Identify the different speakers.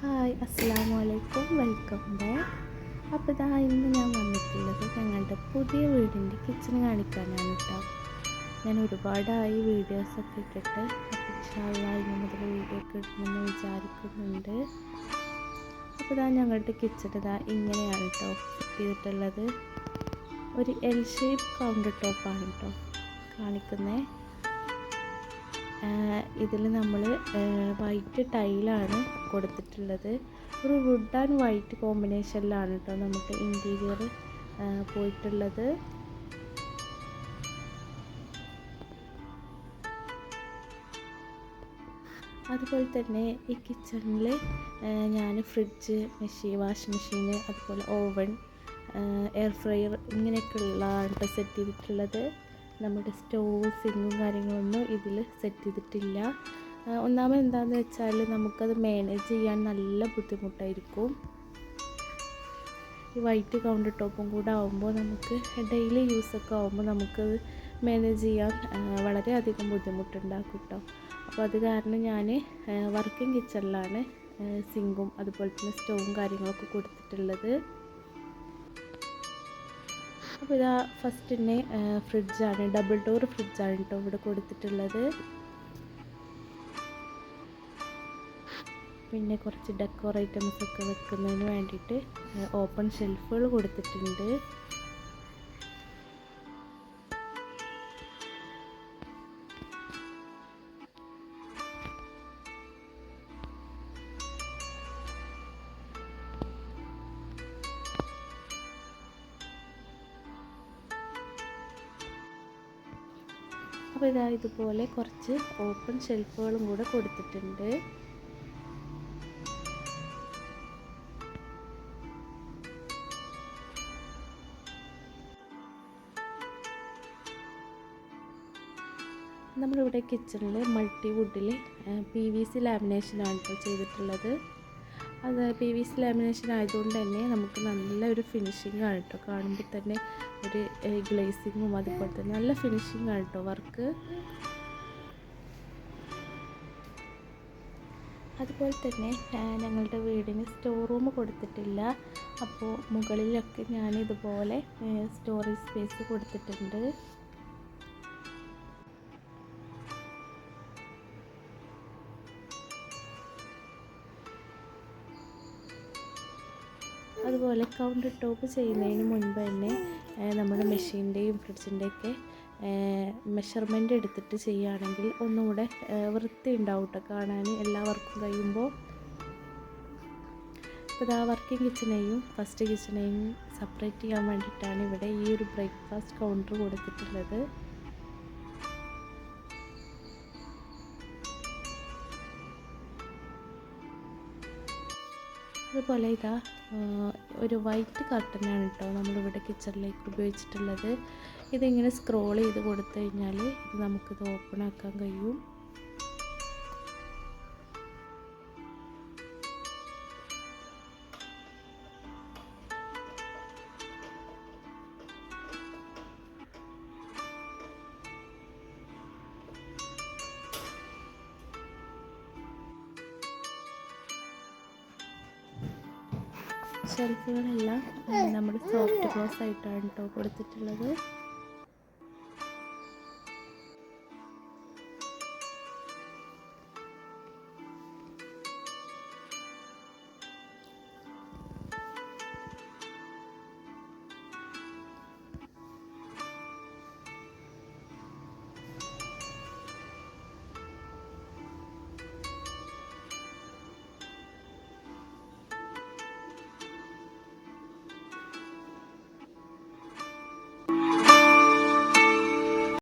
Speaker 1: Hi, അസ്സലാമു അലൈക്കും, welcome back. അപ്പോൾ ഇതാ ഇന്ന് ഞാൻ വന്നിട്ടുള്ളത് ഞങ്ങളുടെ പുതിയ വീടിൻ്റെ കിച്ചൺ കാണിക്കാനാണ് കേട്ടോ. ഞാൻ ഒരുപാടായി വീഡിയോസൊക്കെ ഇട്ടിട്ട്, അപ്പോൾ ഇൻഷാ അല്ലാഹ് ഇനി മുതൽ വീഡിയോ ഒക്കെ ഇടണമെന്ന് വിചാരിക്കുന്നുണ്ട്. അപ്പോൾ ഇതാ ഞങ്ങളുടെ കിച്ചൺ ഇതാ ഇങ്ങനെയാണ് കേട്ടോ സെറ്റ് ചെയ്തിട്ടുള്ളത്. ഒരു എൽ ഷേപ്പ് കൗണ്ടർ ടോപ്പാണ് കേട്ടോ കാണിക്കുന്നത്. ഇതിൽ നമ്മൾ വൈറ്റ് ടൈലാണ് കൊടുത്തിട്ടുള്ളത്. ഒരു വുഡ് ആൻഡ് വൈറ്റ് കോമ്പിനേഷനിലാണ് കേട്ടോ നമുക്ക് ഇൻറ്റീരിയർ പോയിട്ടുള്ളത്. അതുപോലെ തന്നെ ഈ കിച്ചണിൽ ഞാൻ ഫ്രിഡ്ജ്, വാഷിംഗ് മെഷീൻ, അതുപോലെ ഓവൻ, എയർ ഫ്രയർ ഇങ്ങനെയൊക്കെ ഉള്ളതാണ് സെറ്റ് ചെയ്തിട്ടുള്ളത്. നമ്മുടെ സ്റ്റോവ്, സിങ്കും കാര്യങ്ങളൊന്നും ഇതിൽ സെറ്റ് ചെയ്തിട്ടില്ല. ഒന്നാമത് എന്താണെന്ന് വെച്ചാൽ നമുക്കത് മാനേജ് ചെയ്യാൻ നല്ല ബുദ്ധിമുട്ടായിരിക്കും. ഈ വൈറ്റ് കൗണ്ടർ ടോപ്പും കൂടെ ആകുമ്പോൾ നമുക്ക് ഡെയിലി യൂസൊക്കെ ആകുമ്പോൾ നമുക്കത് മാനേജ് ചെയ്യാൻ വളരെയധികം ബുദ്ധിമുട്ടുണ്ടാക്കും കേട്ടോ. അപ്പോൾ അത് കാരണം ഞാൻ വർക്കിംഗ് കിച്ചണിലാണ് സിങ്കും അതുപോലെ തന്നെ സ്റ്റോവും കാര്യങ്ങളൊക്കെ കൊടുത്തിട്ടുള്ളത്. അപ്പോൾ ഇതാ ഫസ്റ്റ് തന്നെ ഫ്രിഡ്ജാണ്, ഡബിൾ ഡോർ ഫ്രിഡ്ജാണ് കേട്ടോ ഇവിടെ കൊടുത്തിട്ടുള്ളത്. പിന്നെ കുറച്ച് ഡെക്കോർ ഐറ്റംസ് ഒക്കെ വെക്കുന്നതിന് വേണ്ടിയിട്ട് ഓപ്പൺ ഷെൽഫുകൾ കൊടുത്തിട്ടുണ്ട്. അപ്പോൾ ഇതാ ഇതുപോലെ കുറച്ച് ഓപ്പൺ ഷെൽഫുകളും കൂടെ കൊടുത്തിട്ടുണ്ട്. നമ്മളിവിടെ കിച്ചണിൽ മൾട്ടിവുഡിൽ PVC ലാമിനേഷനാണ് ഇപ്പോൾ ചെയ്തിട്ടുള്ളത്. അത് PVC ലാമിനേഷൻ ആയതുകൊണ്ട് തന്നെ നമുക്ക് നല്ലൊരു ഫിനിഷിംഗ് ആണ് കേട്ടോ. കാണുമ്പോൾ തന്നെ ഒരു ഗ്ലേസിങ്ങും അതുപോലെ തന്നെ നല്ല ഫിനിഷിംഗ് ആണ് കേട്ടോ വർക്ക്. അതുപോലെ തന്നെ ഞങ്ങളുടെ വീടിന് സ്റ്റോർ റൂം കൊടുത്തിട്ടില്ല. അപ്പോൾ മുകളിലൊക്കെ ഞാനിതുപോലെ സ്റ്റോറേജ് സ്പേസ് കൊടുത്തിട്ടുണ്ട്. അതുപോലെ കൗണ്ടർ ടോപ്പ് ചെയ്യുന്നതിന് മുൻപ് തന്നെ നമ്മുടെ മെഷീൻ്റെയും ഫ്രിഡ്ജിൻ്റെയൊക്കെ മെഷർമെൻ്റ് എടുത്തിട്ട് ചെയ്യുകയാണെങ്കിൽ ഒന്നുകൂടെ വൃത്തി ഉണ്ടാവും കേട്ടോ കാണാൻ എല്ലാ വർക്കും കഴിയുമ്പോൾ. അപ്പോൾ ഇതാ വർക്കിംഗ് കിച്ചണെയും ഫസ്റ്റ് കിച്ചണെയും സെപ്പറേറ്റ് ചെയ്യാൻ വേണ്ടിയിട്ടാണ് ഇവിടെ ഈ ഒരു ബ്രേക്ക്ഫാസ്റ്റ് കൗണ്ടർ കൊടുത്തിട്ടുള്ളത്. അതുപോലെ ഇതാ ഒരു വൈറ്റ് കർട്ടനാണ് കേട്ടോ നമ്മളിവിടെ കിച്ചണിലേക്ക് ഉപയോഗിച്ചിട്ടുള്ളത്. ഇതിങ്ങനെ സ്ക്രോൾ ചെയ്ത് കൊടുത്തു കഴിഞ്ഞാൽ ഇത് നമുക്കിത് ഓപ്പൺ ആക്കാൻ കഴിയും. ഷെൽഫുകളെല്ലാം നമ്മുടെ സോഫ്റ്റ് ക്ലോസ് ആയിട്ടാണ് കേട്ടോ കൊടുത്തിട്ടുള്ളത്.